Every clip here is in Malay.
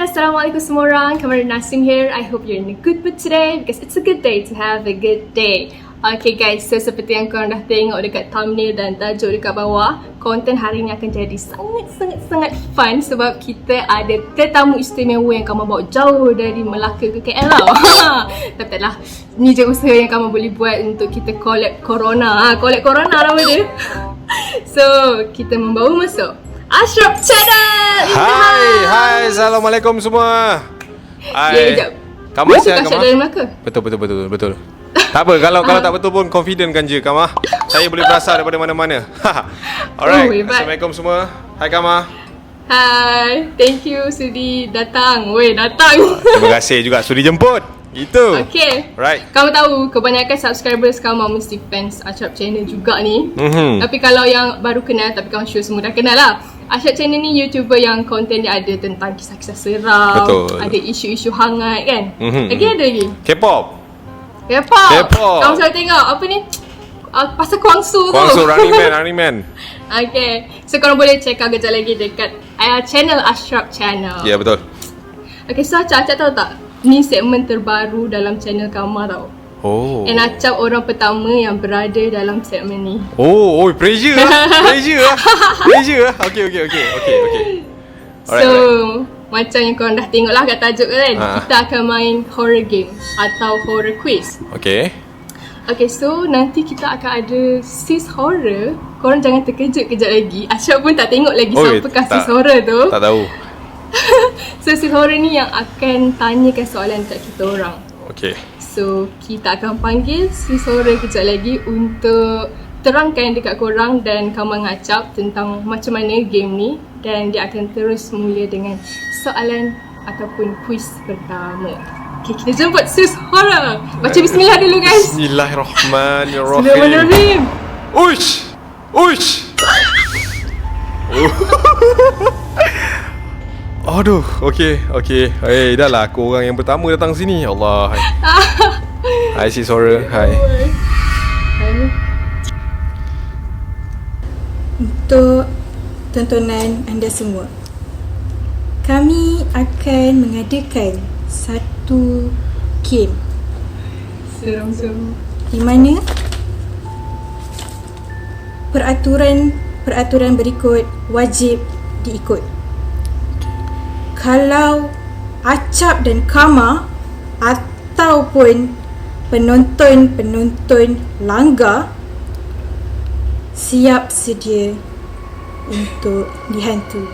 Assalamualaikum semua orang. Kamara Nasim here. I hope you're in a good mood today because it's a good day to have a good day. Okay guys, so seperti yang korang dah tengok dekat thumbnail dan tajuk dekat bawah, konten hari ni akan jadi sangat fun sebab kita ada tetamu istimewa yang kamu bawa jauh dari Melaka ke KL tau. Tapi taklah, ni je usaha yang kamu boleh buat untuk kita collab Corona. Collab Corona nama dia. So, kita membawa masuk Ashraf Channel. Hai, Assalamualaikum semua. Hai. Ya, Kamu sihat Ashraf dari Melaka? Betul. Tak apa, kalau tak betul pun confident kan je Kama. Saya boleh berasal daripada mana-mana. Alright, Assalamualaikum semua. Hai Kama. Hai, thank you sudi datang. Terima kasih juga sudi jemput. Gitu. Okay. Right. Kamu tahu kebanyakan subscribers kamu mesti fans Ashraf Channel juga ni. Tapi kalau yang baru kenal, tapi kamu sure semua dah kenal lah. Ashraf Channel ni YouTuber yang konten dia ada tentang kisah-kisah seram. Betul. Ada isu-isu hangat kan. Lagi ada lagi K-pop. Kamu selalu tengok apa ni? Pasal Kwangsu tu. Running Man. Okay. So korang boleh check out kejap lagi dekat channel Ashraf Channel. Ya, betul. Okay, so Acap tahu tak? Ni segmen terbaru dalam channel Kama tau. Oh. And Acap orang pertama yang berada dalam segmen ni. Oh, pressure lah. Pressure lah. Okay. So, macam yang korang dah tengok lah kat tajuk kan, kita akan main horror game atau horror quiz. Okay, so nanti kita akan ada sis horror. Korang jangan terkejut kejap lagi. Ashraf pun tak tengok lagi siapakah sis horror tu. Tak tahu. So sis horror ni yang akan tanyakan soalan dekat kita orang. Okay. So kita akan panggil sis horror kejap lagi untuk terangkan dekat korang dan kamu ngacap tentang macam mana game ni. Dan dia akan terus mula dengan soalan ataupun kuis pertama. Okay, kita jemput sis horror. Baca bismillah dulu guys. Bismillahirrahmanirrahim. Uish. Aduh, okay. Dah lah aku orang yang pertama datang sini. Allah. Hai sis horror. Hai. Untuk tontonan anda semua, kami akan mengadakan satu game Seram-seram. di mana peraturan berikut wajib diikut. Kalau Acap dan Kama ataupun penonton langgar, siap sedia untuk dihantu.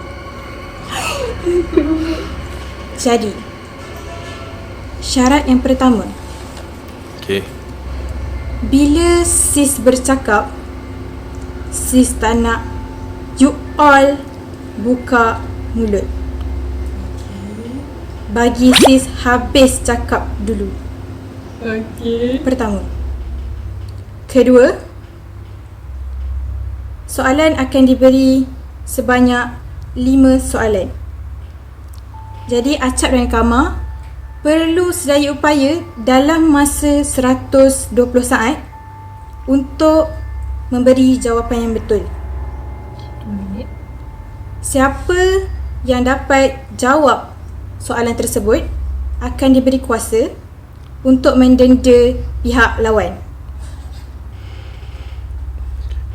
Jadi, syarat yang pertama. Okay. Bila sis bercakap, sis tak nak you all buka mulut. Bagi sis habis cakap dulu. Okay. Pertama. Kedua, soalan akan diberi sebanyak 5 soalan. Jadi Acap dan Kama perlu sedaya upaya dalam masa 120 saat untuk memberi jawapan yang betul. 2 minit. Siapa yang dapat jawab soalan tersebut akan diberi kuasa untuk mendenda pihak lawan.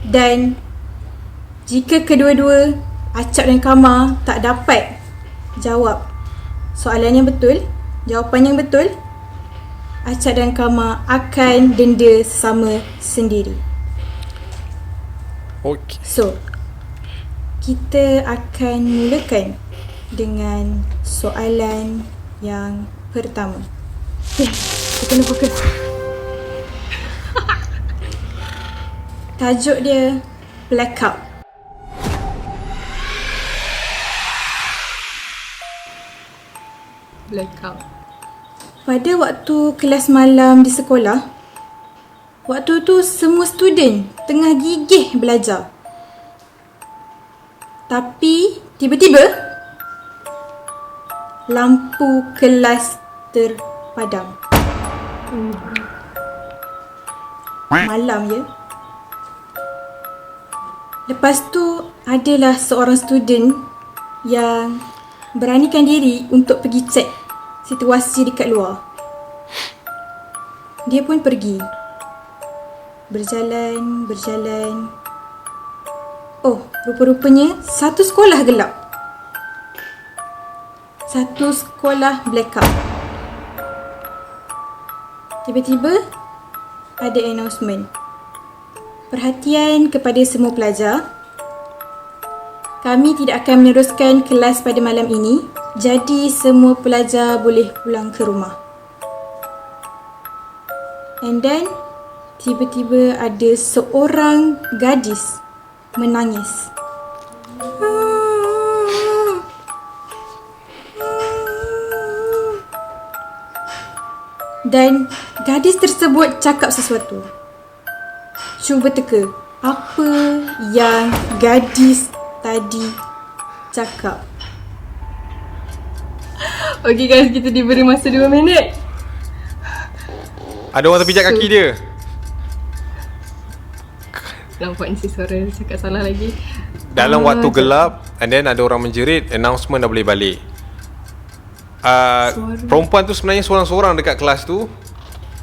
Dan jika kedua-dua Acap dan Kama tak dapat jawab soalan yang betul, jawapan yang betul, Acap dan Kama akan denda sesama sendiri. Okay. So, kita akan mulakan dengan soalan yang pertama. Kita kena fokus. Tajuk dia Blackout. Blackout. Pada waktu kelas malam di sekolah, waktu tu semua student tengah gigih belajar. Tapi tiba-tiba lampu kelas terpadam. Malam je. Lepas tu adalah seorang student yang beranikan diri untuk pergi cek situasi dekat luar. Dia pun pergi. Berjalan. Oh, rupa-rupanya satu sekolah gelap. Satu sekolah blackout. Tiba-tiba ada announcement. Perhatian kepada semua pelajar. Kami tidak akan meneruskan kelas pada malam ini, jadi semua pelajar boleh pulang ke rumah. And then, tiba-tiba ada seorang gadis menangis. Dan gadis tersebut cakap sesuatu. Cuba teka, apa yang gadis tadi cakap? Okay guys, kita diberi masa 2 minit. Ada orang terpijak kaki dia. Nampak ni si suara cakap salah lagi. Dalam waktu gelap, and then ada orang menjerit, announcement dah boleh balik. Perempuan tu sebenarnya seorang-seorang dekat kelas tu,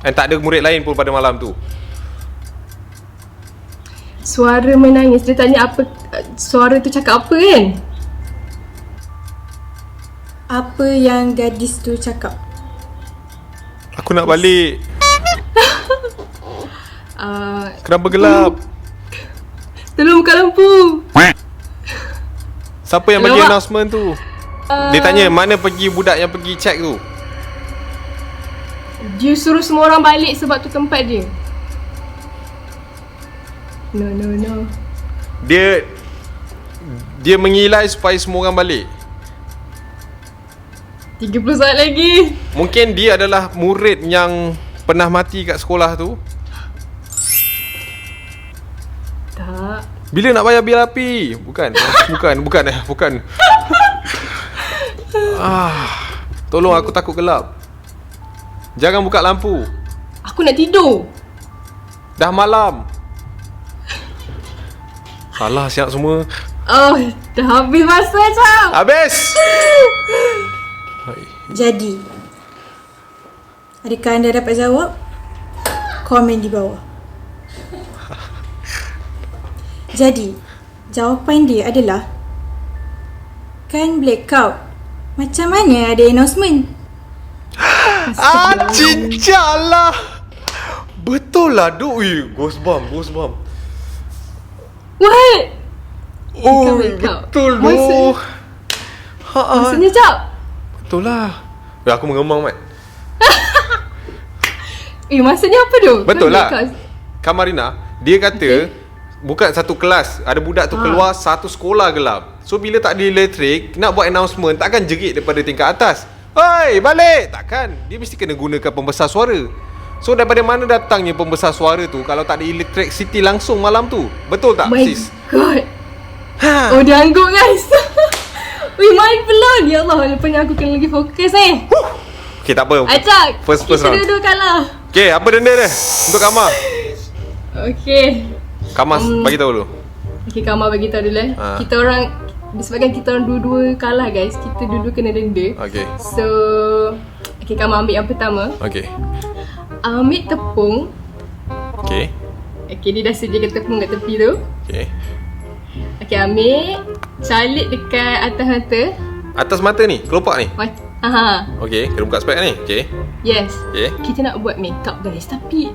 and tak ada murid lain pun pada malam tu. Suara menangis. Dia tanya apa, suara tu cakap apa kan? Apa yang gadis tu cakap? Aku nak balik. Kenapa gelap? Tolong buka lampu. Siapa yang bagi announcement tu? Dia tanya mana pergi budak yang pergi check tu. Dia suruh semua orang balik sebab tu tempat dia. No. Dia mengilai supaya semua orang balik. 30 saat lagi. Mungkin dia adalah murid yang pernah mati kat sekolah tu. Tak. Bila nak bayar bil api? Bukan. Tolong, aku takut gelap. Jangan buka lampu. Aku nak tidur. Dah malam. Salah siap semua. Oh, dah habis masa Cam. Habis. Jadi, adakah anda dapat jawab? Komen di bawah. Jadi, jawapan dia adalah, kan blackout. Macam mana ada announcement? Cicak lah. Betul lah duk. Ghost bomb. What? Oh, Blackout. betul doh. Maksudnya Cam. Betul lah. Aku mengemang Mat. Maksudnya apa tu? Betul lah. Blackout. Kamarina, dia kata bukan satu kelas. Ada budak tu keluar, satu sekolah gelap. So bila tak ada elektrik, nak buat announcement, takkan jerit daripada tingkat atas. Oi, balik! Takkan. Dia mesti kena gunakan pembesar suara. So daripada mana datangnya pembesar suara tu kalau tak ada electricity langsung malam tu? Betul tak, My sis? God. Oh, dia angguk guys. Mind blown. Ya Allah, lepas ni aku kena lagi fokus Okay, tak apa. Acak. First kita round. dua kalah. Okay, apa denda dia? Untuk Kamar. Okay. Kamar, bagi tahu dulu. Okay, Kamar bagi tahu dulu Kita orang, disebabkan kita orang dua-dua kalah guys, kita dua-dua kena denda. Okay. So, okay, Kamar ambil yang pertama. Okay. Ambil tepung. Okay. Okay, dia dah sediakan tepung kat tepi tu. Okay. Okay, ambil, calit dekat atas mata. Atas mata ni? Kelopak ni? Okay, kena buka spek ni. Okay. Yes. Okay. Kita nak buat makeup guys, tapi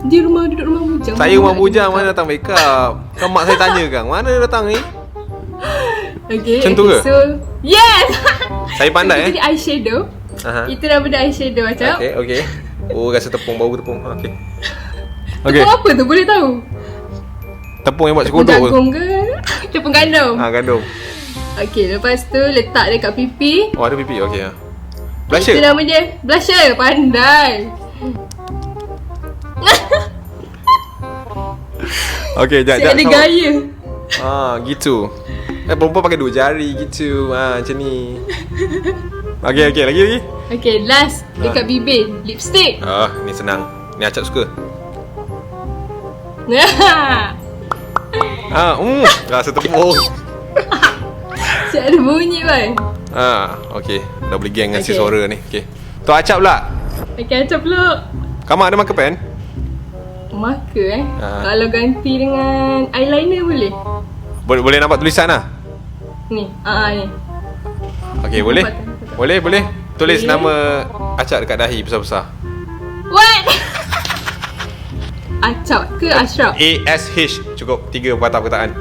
dia duduk rumah bujang. Saya rumah bujang, mana datang makeup? Kan mak saya tanya kan, mana dia datang ni? Okay. Macam tu ke? So, yes. Saya pandai Kita eyeshadow. Kita dah benda eyeshadow macam. Okay. Oh, rasa tepung, bau tepung. Okay. Tepung apa tu? Boleh tahu? Tepung yang buat Tepung cekodok tu. jagung ke? Tepung gandum. Gandum. Okay, lepas tu letak dekat pipi. Oh, ada pipi. Okay. Blusher? Itu nama dia blusher. Pandai. Okay, Saya ada gaya. Gitu. Perempuan pakai 2 jari gitu. Macam ni. Okay, lagi. Okay, last dekat bibir. Lipstick. Ni senang. Ni Acap suka. Rasa tepung. Siap ada bunyi kan? Okey. Dah boleh geng dengan si Okey. suara ni. Okey. Tok Acap pula. Okay, acap pula. Kamu ada marker pen? Marker Kalau ganti dengan eyeliner boleh? Boleh nampak tulisan lah? Ni. Ni. Okey, boleh? Nampak. Boleh. Tulis Okey. nama Acap dekat dahi besar-besar. What? Acap ke Ashraf? ASH. Cukup 3 patah perkataan.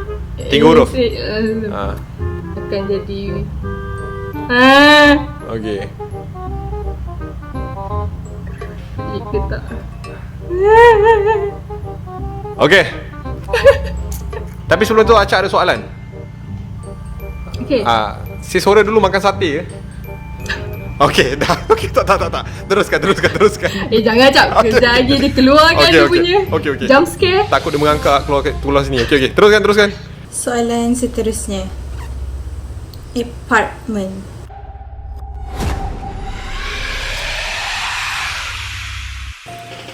3 huruf. Akan jadi Okey. Ke tak? Okey. Tapi sebelum tu Acap ada soalan. Okay. Si Sora dulu makan sate ke? Okey, dah. Okey, tak. Teruskan. Jangan Acap. Okey. Kejap lagi dia keluarkan Okey, dia okey. punya Okey. jump scare. Takut dia mengangkat keluar sini. Okey. Teruskan. Soalan seterusnya. Apartment.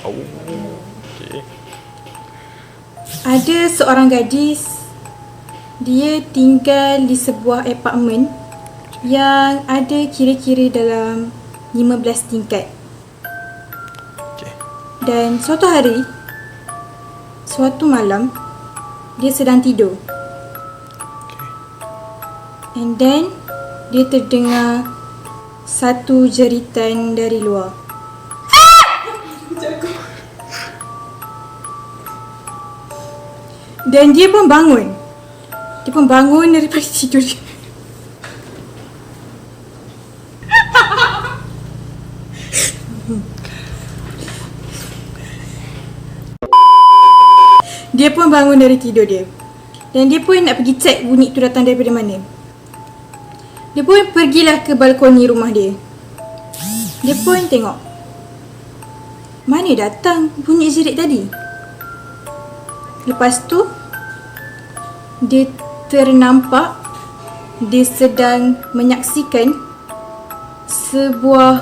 Okey. Ada seorang gadis. Dia tinggal di sebuah apartmen yang ada kira-kira dalam 15 tingkat. Okey. Dan suatu hari, suatu malam, dia sedang tidur. And then, dia terdengar satu jeritan dari luar. Dan dia pun bangun. Daripada tidur dia. Dia pun bangun dari tidur dia. Dan dia pun nak pergi check bunyi tu datang daripada mana. Dia pun pergilah ke balkoni rumah dia. Dia pun tengok, mana datang bunyi jerit tadi. Lepas tu, dia ternampak dia sedang menyaksikan sebuah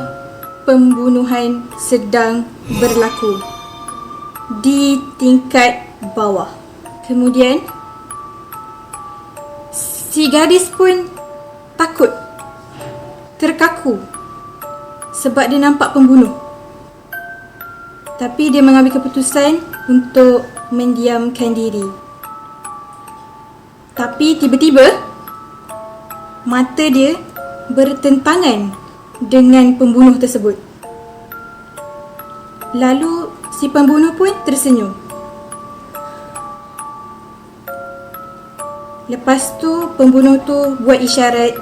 pembunuhan sedang berlaku di tingkat bawah. Kemudian si gadis pun takut, terkaku sebab dia nampak pembunuh. Tapi dia mengambil keputusan untuk mendiamkan diri. Tapi tiba-tiba mata dia bertentangan dengan pembunuh tersebut. Lalu si pembunuh pun tersenyum. Lepas tu pembunuh tu buat isyarat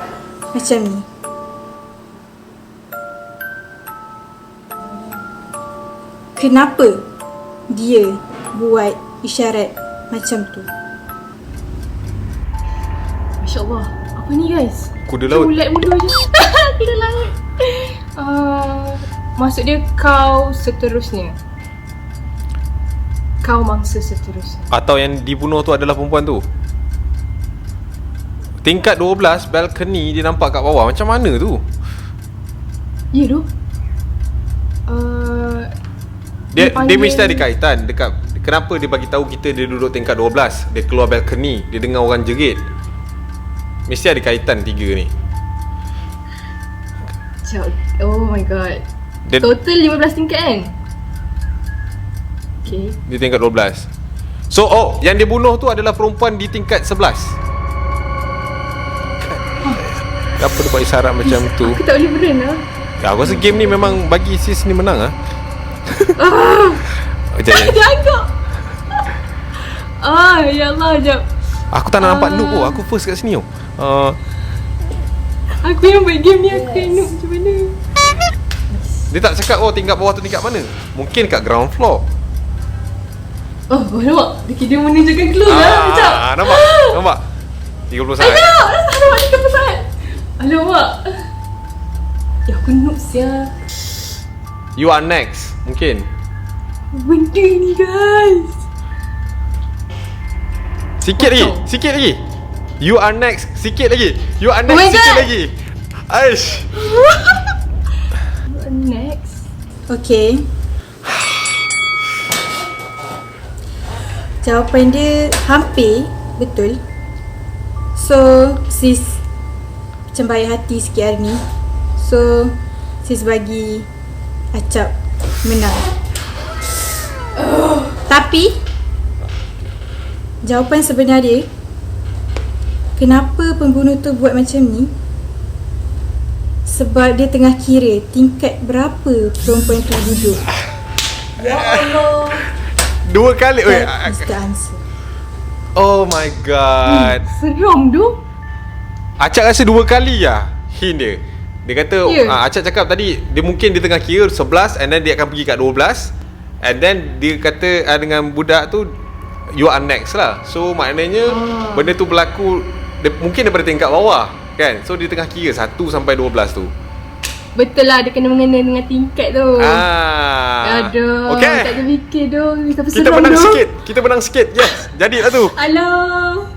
macam ni. Kenapa dia buat isyarat macam tu? Masya Allah. Apa ni guys? Kuda laut. Ulat mulu je. Kuda laut. Maksud dia kau seterusnya. Kau mangsa seterusnya. Atau yang dibunuh tu adalah perempuan tu. Tingkat 12 balcony dia nampak kat bawah. Macam mana tu? Ya tu. Dia mesti ada kaitan dekat kenapa dia bagi tahu kita dia duduk tingkat 12. Dia keluar balcony, dia dengar orang jerit. Mesti ada kaitan tiga ni. Oh my god. Dia, Total 15 tingkat kan? Okay. dia tingkat 12. So, yang dia bunuh tu adalah perempuan di tingkat 11. Kenapa dia buat isyarat macam tu? Aku tak boleh berenang. Aku rasa game ni memang bagi sis ni menang lah. Sekejap. Dia agak. Ya Allah, sekejap. Aku tak nak nampak noob pun. Aku first kat sini. Aku yang buat game ni, aku yang noob macam mana? Dia tak cakap tingkat bawah tu tingkat mana. Mungkin kat ground floor. Nampak? Dia menunjukkan clue lah. Sekejap. Nampak 30 saat. Nampak 30 saat. Alamak. Ya aku noob siap. You are next. Mungkin Benda ni guys. Sikit lagi. You are next. Sikit lagi. You are Oh my next. Sikit God. lagi. Aish. Next. Okay. Jawapan dia hampir betul. So, sis macam baik hati sikit hari ni. So sis bagi Acap menang. Tapi jawapan sebenar dia, kenapa pembunuh tu buat macam ni? Sebab dia tengah kira tingkat berapa perempuan tu duduk. Ya Allah. 2 kali. Weh, That is the answer. oh my god. Seram tu. Acap rasa 2 kali lah hint dia. Dia kata Acap cakap tadi dia mungkin dia tengah kira 11 and then dia akan pergi kat 12 and then dia kata dengan budak tu you are next lah. So maknanya benda tu berlaku mungkin daripada tingkat bawah kan. So dia tengah kira 1 sampai 12 tu. Betul lah, dia kena mengena dengan tingkat tu. Aduh, okay. tak terfikir tu. Kita menang sikit. Kita menang sikit. Yes, jadilah tu. Alah.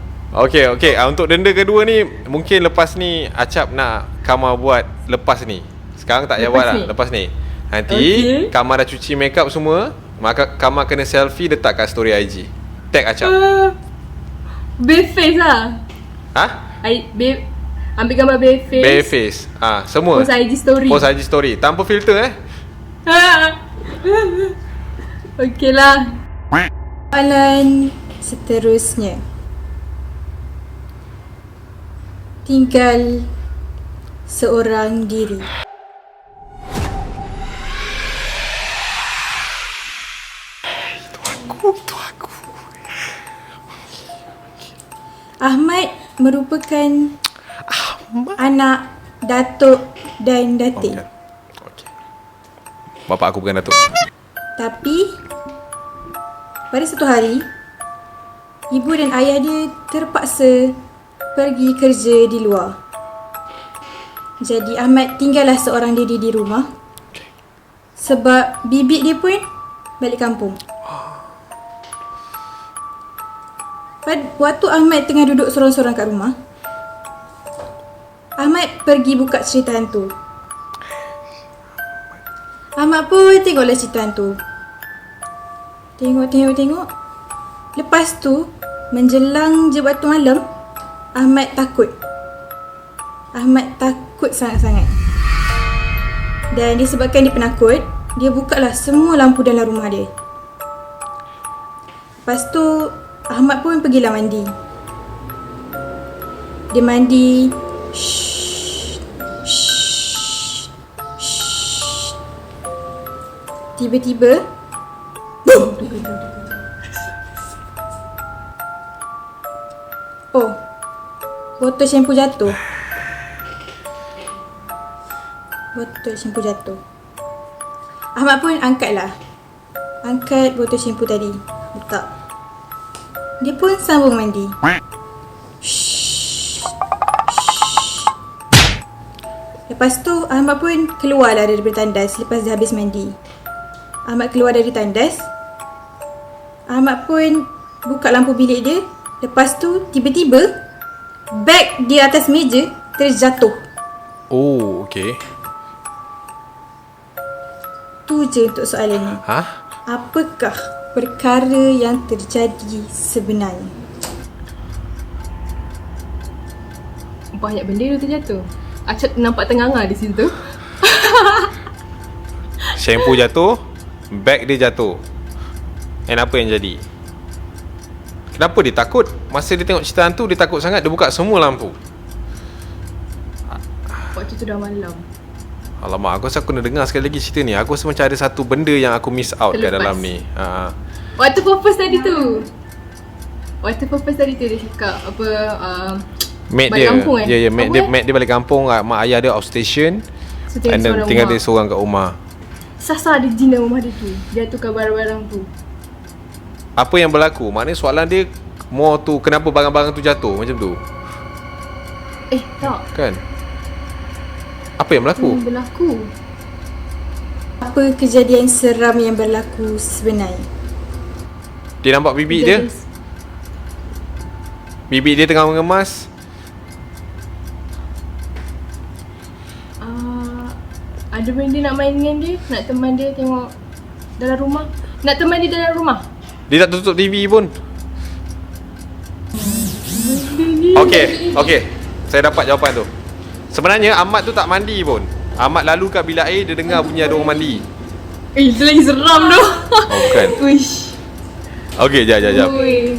Okay. Untuk denda kedua ni mungkin lepas ni Acap nak Kama buat lepas ni. Sekarang tak jawab lah. Lepas ni nanti Kama dah cuci makeup semua, maka Kama kena selfie letak kat story IG. Tag Acap. Bare face lah. Ha? Ambil gambar bare face. Bare face. Semua. Post IG story. Post IG story. Tanpa filter Okey lah. Soalan seterusnya. Tinggal seorang diri. Itu aku. Ahmad merupakan anak datuk dan datin. Okay. Bapak aku bukan datuk. Tapi pada satu hari, ibu dan ayah dia terpaksa pergi kerja di luar. Jadi Ahmad tinggallah seorang diri di rumah. Sebab bibik dia pun balik kampung. Waktu Ahmad tengah duduk sorang-sorang kat rumah, Ahmad pergi buka cerita hantu. Ahmad pun tengoklah cerita hantu. Tengok. Lepas tu, menjelang je waktu malam, Ahmad takut. Ahmad takut sangat-sangat. Dan disebabkan dia penakut, dia bukalah semua lampu dalam rumah dia. Lepas tu, Ahmad pun pergilah mandi. Dia mandi. Tiba-tiba, oh, botol shampoo jatuh. Ahmad pun angkat botol shampoo tadi. Letak. Dia pun sambung mandi. Lepas tu Ahmad pun keluarlah daripada tandas lepas dia habis mandi. Ahmad keluar dari tandas. Ahmad pun buka lampu bilik dia. Lepas tu tiba-tiba beg di atas meja terjatuh. Oh, okay. Tu je untuk soalan ni. Apakah perkara yang terjadi sebenarnya? Banyak benda tu terjatuh. Acap nampak tengah-tengah di situ. Shampoo jatuh, beg dia jatuh. And apa yang jadi? Kenapa dia takut? Masa dia tengok cerita hantu, dia takut sangat. Dia buka semua lampu. Waktu tu dah malam. Alamak, aku rasa aku kena dengar sekali lagi cerita ni. Aku rasa macam ada satu benda yang aku miss out kat dalam ni. Waktu purpose tadi tu dia cakap apa, Mat balik dia kampung mat dia balik kampung. Mak ayah dia outstation. So, And then tinggal dia seorang kat rumah. Sasa ada jin dalam rumah dia tu. Dia tukar barang-barang tu. Apa yang berlaku? Maknanya soalan dia more tu, kenapa barang-barang tu jatuh macam tu? Tak. Kan? Apa yang berlaku? Apa kejadian seram yang berlaku sebenarnya? Dia nampak bibik dia. Bibik dia tengah mengemas. Ada benda nak main dengan dia. Nak teman dia tengok dalam rumah. Nak teman dia dalam rumah. Dia tak tutup TV pun. Okey. Saya dapat jawapan tu. Sebenarnya Ahmad tu tak mandi pun. Ahmad lalu kat bilik air, dia dengar bunyi ada orang mandi. Itu lagi seram tu. Oh, bukan. Uish. Okey, jap. Ui.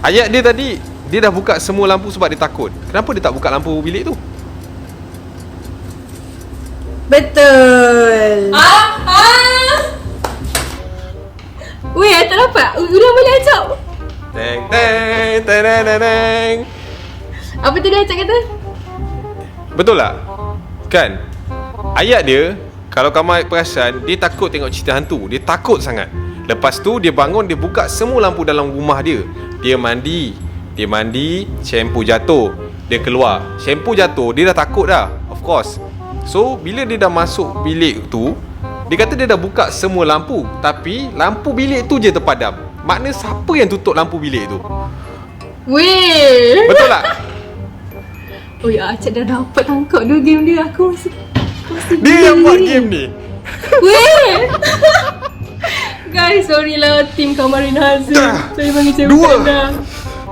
Ayat dia tadi, dia dah buka semua lampu sebab dia takut. Kenapa dia tak buka lampu bilik tu? Betul. Weh, tak dapat. Ulang boleh acap. Teng teng teng teng teng. Apa tadi acap kata? Betul tak? Kan? Ayat dia, kalau kamu perasan, dia takut tengok cerita hantu. Dia takut sangat. Lepas tu dia bangun, dia buka semua lampu dalam rumah dia. Dia mandi, shampoo jatuh. Dia keluar, shampoo jatuh, dia dah takut dah. Of course. So, bila dia dah masuk bilik tu, dia kata dia dah buka semua lampu. Tapi, lampu bilik tu je terpadam. Makna siapa yang tutup lampu bilik tu? Weh. Betul tak? Oi, acap dah dapat tangkap dua game dia. Aku masih Dia yang buat game ni. Weh. Guys, sorry lah tim Kamarin Hazim. Saya mengecewakan Dua. dah.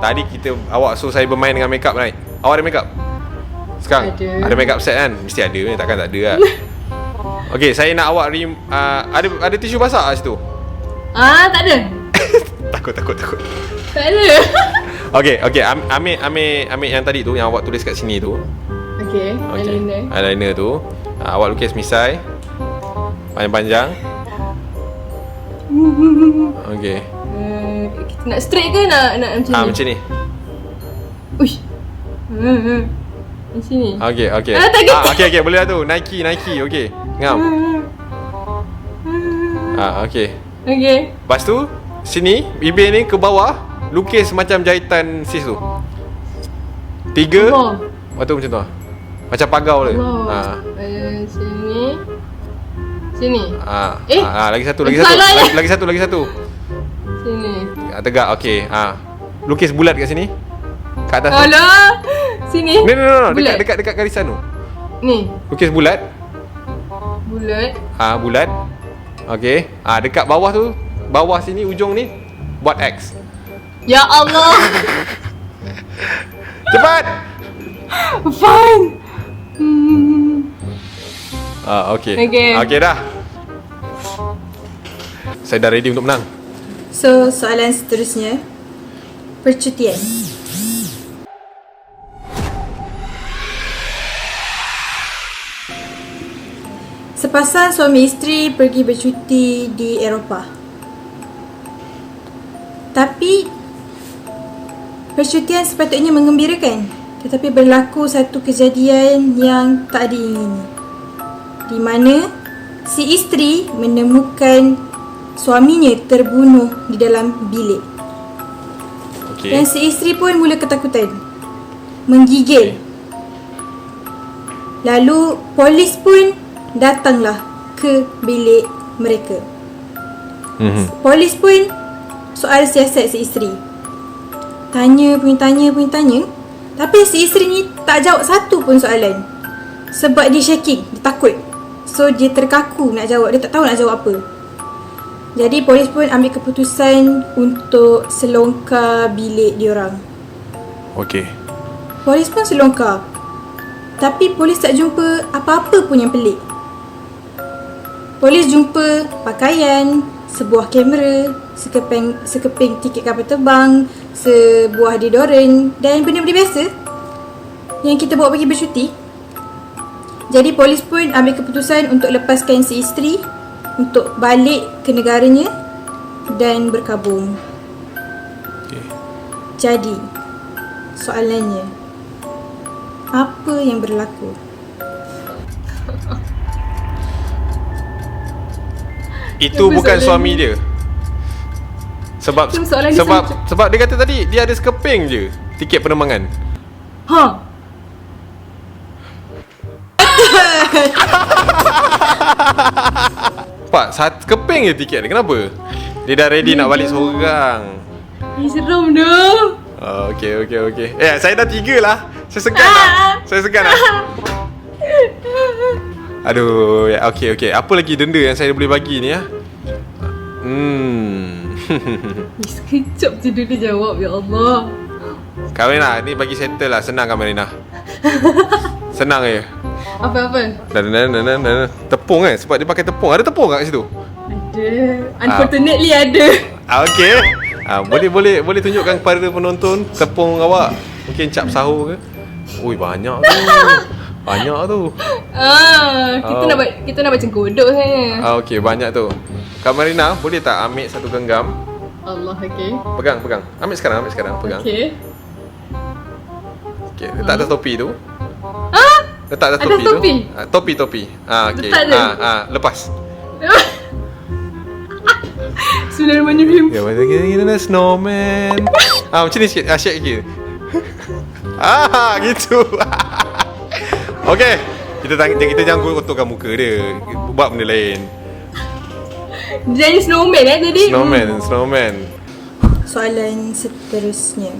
Tadi awak suruh saya bermain dengan makeup naik. Awak ada makeup? Sekarang? Ada. Ada makeup set kan? Mesti ada, takkan tak ada lah. Okey, saya nak awak ada tisu basah kat situ? Tak ada. Takut. Tak ada. Okey, ambil yang tadi tu, yang awak tulis kat sini tu. Okay, Eyeliner tu. Awak lukis misai panjang-panjang. Okey. Kita nak straight ke nak macam ni? Macam ni. Uish. Macam ni. Okey. Tak kecil. Okey, boleh lah tu. Nike. Okey. Ngam. Okey. Okay. Lepas tu, sini, bibir ni ke bawah, lukis macam jahitan sis tu. 3. Allah. Lepas tu macam tu lah. Macam pagau dia. Allah. Sini. Lagi satu. Salahnya. Lagi satu. Sini. Tegak, okey. Lukis bulat kat sini. Kat atas tu. Alah. Sini. No. Bulat. Dekat garisan tu. Ni. Lukis bulat. Bulat. Bulat. Okey. Dekat bawah tu, bawah sini ujung ni buat X. Ya Allah. Cepat. Fine. Okey. Okey. Okey dah. Saya dah ready untuk menang. So, soalan seterusnya. Percutian. Sepasang suami isteri pergi bercuti di Eropah. Tapi percutian sepatutnya menggembirakan, tetapi berlaku satu kejadian yang tak diingini, di mana si isteri menemukan suaminya terbunuh di dalam bilik. Dan si isteri pun mula ketakutan, menggigil. Lalu polis pun datanglah ke bilik mereka. Polis pun soal siasat si isteri. Tanya. Tapi si isteri ni tak jawab satu pun soalan. Sebab dia shaking, dia takut. So dia terkaku nak jawab, dia tak tahu nak jawab apa. Jadi polis pun ambil keputusan untuk selongkar bilik diorang. Okey. Polis pun selongkar. Tapi polis tak jumpa apa-apa pun yang pelik. Polis jumpa pakaian, sebuah kamera, sekeping tiket kapal terbang, sebuah deodorant dan benda-benda biasa yang kita bawa pergi bercuti. Jadi polis pun ambil keputusan untuk lepaskan si isteri untuk balik ke negaranya dan berkabung. Okay. Jadi, soalannya, apa yang berlaku? Itu bukan suami dia. Sebab dia kata tadi dia ada sekeping je tiket penerbangan. Pak, sekeping je tiket dia. Kenapa? Dia dah ready nak balik seorang. Seram dah. Okey. Saya dah 3 lah. Saya segan lah. Aduh, okey. Apa lagi denda yang saya boleh bagi ni ya? Sekejap je dia jawab, ya Allah. Kamarina, ni bagi settle lah. Senang Kamarina. Senang je. Apa-apa? Dan. Tepung kan? Sebab dia pakai tepung. Ada tepung kat situ? Ada. Unfortunately ada. Okey. Boleh tunjukkan kepada penonton tepung awak. Mungkin cap sahur ke? Ui, banyak tu. Banyak tu. Kita nak macam kodok sebenarnya. Okey, banyak tu. Kak Marina, boleh tak ambil satu genggam? Allah, okey. Pegang. Ambil sekarang, pegang. Okey. Okey, letak atas topi tu. Letak atas Atas topi tu. topi? Topi. Okey. Letak je? Lepas. Bismillahirrahmanirrahim. Ya, macam kita snowman. Macam ni sikit. Shake sikit. Gitu. Okey. Kita jangan kotorkan muka dia. Buat benda lain. Jadi snowman tadi. Snowman. Soalan seterusnya.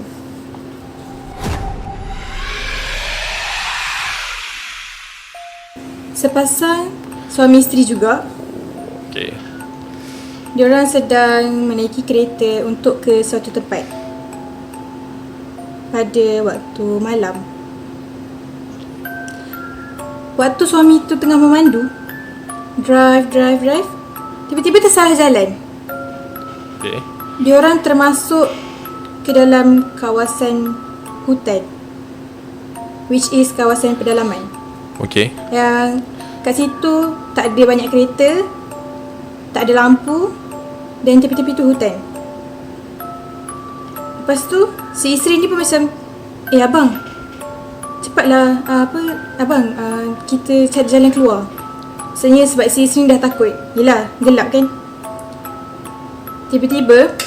Sepasang suami isteri juga, Okey. diorang sedang menaiki kereta untuk ke suatu tempat pada waktu malam. Waktu suami itu tengah memandu, drive, tiba-tiba tersalah jalan. Okey. Diorang termasuk ke dalam kawasan hutan, which is kawasan pedalaman. Okey. Yang kat situ tak ada banyak kereta, tak ada lampu, dan tepi-tepi tu hutan. Lepas tu si isteri ni pun macam, abang, cepatlah, abang, kita cari jalan keluar. Sebenarnya sebab si isteri ni dah takut. Yelah, gelap kan. Tiba-tiba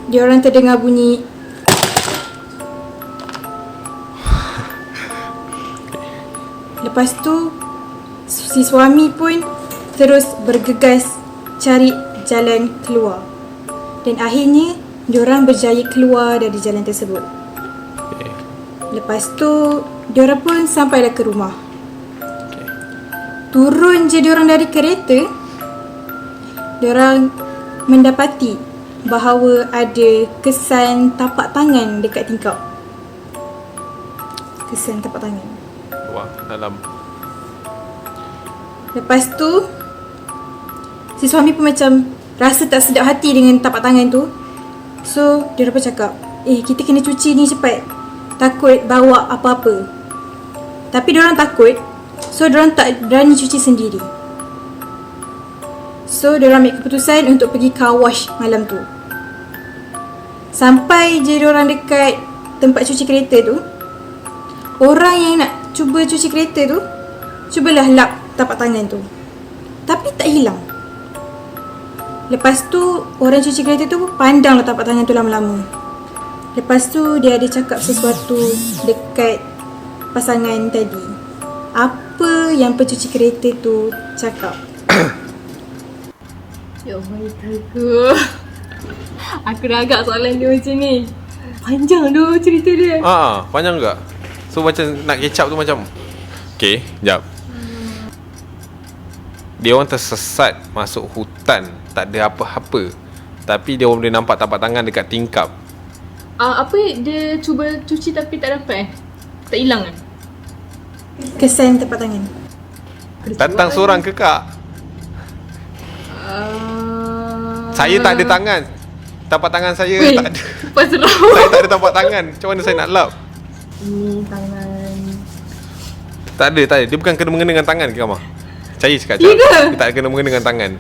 diorang terdengar bunyi. Lepas tu si suami pun terus bergegas cari jalan keluar. Dan akhirnya diorang berjaya keluar dari jalan tersebut. Okay. Lepas tu diorang pun sampai dah ke rumah. Okay. Turun je diorang dari kereta, diorang mendapati bahawa ada kesan tapak tangan dekat tingkap. Kesan tapak tangan. Wah, dalam. Lepas tu si suami pun macam rasa tak sedap hati dengan tapak tangan tu. So dia pun cakap, kita kena cuci ni cepat, takut bawa apa-apa. Tapi diorang takut, so diorang tak berani cuci sendiri. So diorang ambil keputusan untuk pergi car wash malam tu. Sampai je diorang dekat tempat cuci kereta tu, orang yang nak cuba cuci kereta tu cubalah lap tapak tangan tu, tapi tak hilang. Lepas tu orang cuci kereta tu pandanglah tapak tangan tu lama-lama. Lepas tu dia ada cakap sesuatu dekat pasangan tadi. Apa yang pencuci kereta tu cakap? Ya Allah, aku dah agak soalan dia macam ni. Panjang tu cerita dia. Panjang juga. So macam nak kecap tu macam. Okay, jap. Dia orang tersesat masuk hutan, tak ada apa-apa. Tapi dia orang boleh nampak tapak tangan dekat tingkap. Apa dia cuba cuci tapi tak dapat tak hilang kan? Kesan tapak tangan. Datang seorang ke kak? Saya tak ada tangan. Tapak tangan saya tak ada. Pasal Saya tak ada tapak tangan. Macam mana saya nak lap? Ni tangan. Tak ada. Dia bukan kena-mengena dengan tangan ke Kamah? Saya cakap. Ya ke? Dia tak kena-mengena dengan tangan.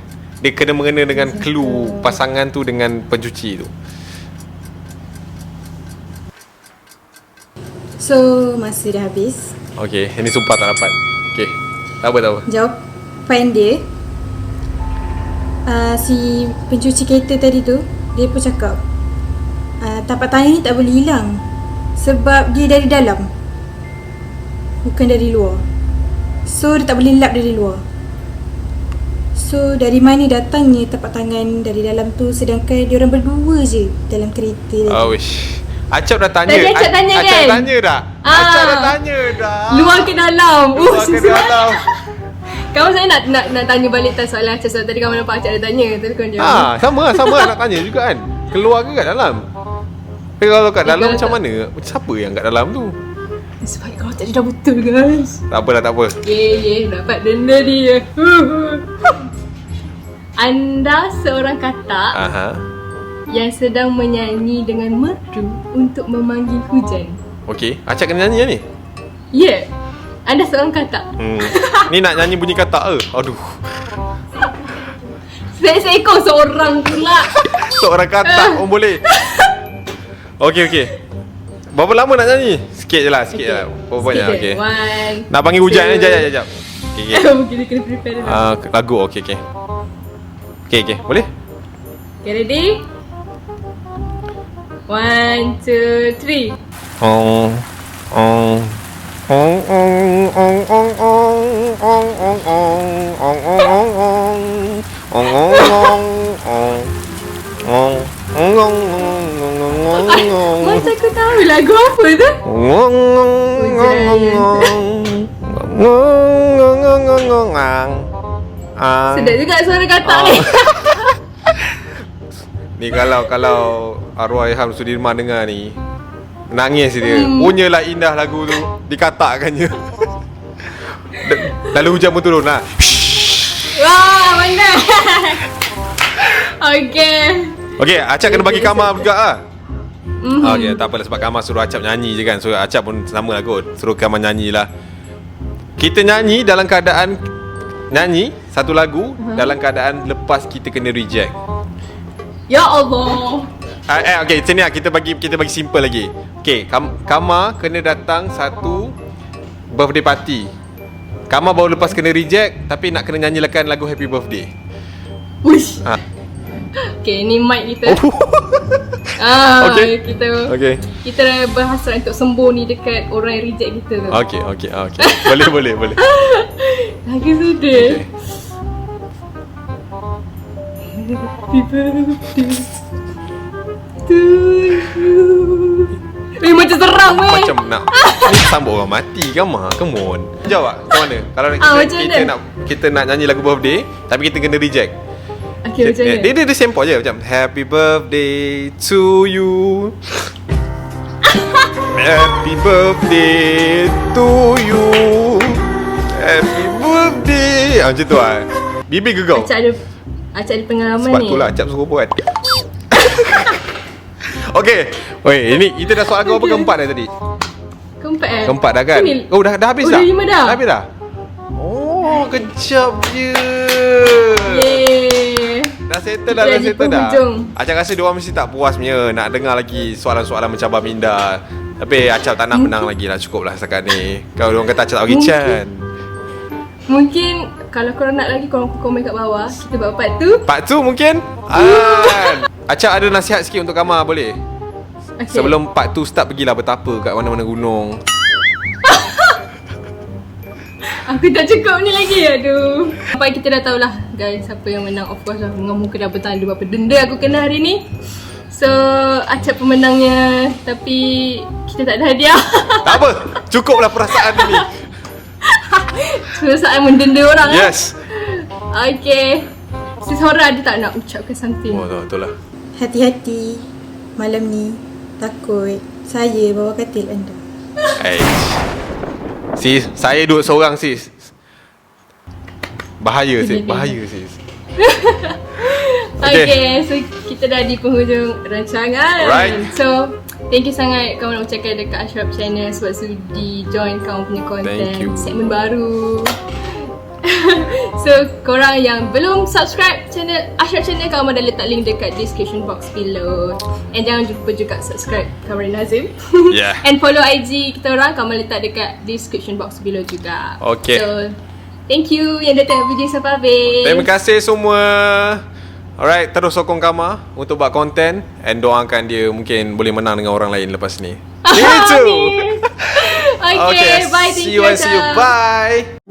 Dia kena-mengena dengan clue pasangan tu dengan pencuci tu. So masa dah habis. Okay, ini sumpah tak dapat. Okay, tak apa. Jawapan dia, si pencuci kereta tadi tu, dia pun cakap, tapak tangan ni tak boleh hilang sebab dia dari dalam, bukan dari luar. So dia tak boleh lap dari luar. So dari mana datangnya tapak tangan dari dalam tu, sedangkan dia orang berdua je dalam kereta tadi. Wish. Acap dah tanya. Tadi Acap tanya kan? Acap tanya dah. Acap dah tanya dah. Luar ke dalam. Luar ke dalam. Kawan saya nak tanya balik tak soalan Acap. Sebab tadi kawan nampak Acap dah tanya. Tapi kawan jawab. Sama nak tanya juga kan. Keluar ke kat dalam? Tapi kalau kat dalam macam mana? Siapa yang kat dalam tu? Sebab kalau tak dah betul guys. Tak apalah, tak apa. Dapat denda dia. Anda seorang katak Aha. yang sedang menyanyi dengan merdu untuk memanggil hujan. Okey, Acap kena nyanyi lah ni. Ya, anda seorang katak. Ni nak nyanyi bunyi katak ke? Aduh. Seekor seorang pula. Seorang katak pun boleh. Okey. Berapa lama nak nyanyi? Sikit je lah. Berapa banyak? Okey. One. Nak panggil hujan ni? Sekejap. Okey. Mungkin dia kena prepare dulu. Lagu, okey. Okey. Boleh? Okay, ready? 1, 2, 3. Macam aku tahu lagu apa tu? Sedap juga suara katak ni. Ni kalau arwah Ilham Sudirman dengar ni, nangis dia. Punyalah indah lagu tu, dikatakkannya. Lalu hujan pun turun lah. Wah, mana? Okay, Acap kena bagi Kamar juga lah. Okay, tak apalah sebab Kamar suruh Acap nyanyi je kan. So Acap pun sama lah kot, suruh Kamar nyanyi lah. Kita nyanyi dalam keadaan nyanyi satu lagu dalam keadaan lepas kita kena reject. Ya Allah. Okay, sini lah kita bagi simple lagi. Okay, Kamar kena datang satu birthday party. Kamar baru lepas kena reject, tapi nak kena nyanyikan lagu Happy Birthday. Uish. Okay, ni mic kita. Okay. Kita berhasrat untuk sembuh ni dekat orang yang reject kita tu. Okay. Boleh. Lagi sedih. Happy birthday to you. Macam seram Macam nak sambut orang mati Kamar. Come on. Jawab macam mana? Kalau kita nak nyanyi lagu birthday tapi kita kena reject. Okay, macam mana? Dia sample je macam Happy birthday to you. Happy birthday to you. Happy birthday. Macam tu lah. Bibir ke kau? Acap ada pengalaman sebab ni. Sebab tu lah Acap suruh buat. Okay. Ini kita dah soal lagu apa keempat dah tadi? Keempat dah kan? Oh dah habis dah? Dah 5 dah. Dah habis dah? Oh, kejap je. Yeay. Dah settle dah. Acap rasa diorang mesti tak puas punya nak dengar lagi soalan-soalan mencabar minda. Tapi Acap tak nak menang lagi lah. Cukup lah setakat ni. Kalau diorang kata Acap tak bagi can. Mungkin kalau korang nak lagi, korang komen kat bawah. Kita buat part 2. Part 2 mungkin? Acap ada nasihat sikit untuk Kamar boleh? Okay. Sebelum part 2 start, pergilah bertapa kat mana-mana gunung. Aku tak cukup ni lagi, aduh. Sampai kita dah tahulah guys siapa yang menang. Of course lah, dengan muka dah bertanda berapa denda aku kena hari ni. So, Acap pemenangnya. Tapi kita tak ada hadiah. Tak apa, cukuplah perasaan ni. Perasaan mendenda orang. Yes. Okay. Sis Hora ada tak nak ucapkan something? Oh, betul lah. Hati-hati malam ni, takut saya bawa katil anda. Sis, saya duduk seorang sis. Bahaya sis. Okay, so kita dah di penghujung rancangan. Alright. So, thank you sangat kamu nak ucapkan dekat Ashraf Channel sebab sudi join kamu punya Thank you. konten segmen baru. So, korang yang belum subscribe channel Ashraf Channel, kamu dah letak link dekat description box below. And jangan lupa juga subscribe Kamar Nazim. Yeah. And follow IG kita orang, kamu letak dekat description box below juga. Okay. So, thank you yang dah tengok video sampai habis. Terima kasih semua. Alright, terus sokong Kamar untuk buat konten and doakan dia mungkin boleh menang dengan orang lain lepas ni. Itu. Okay, bye. Thank See you. Bye.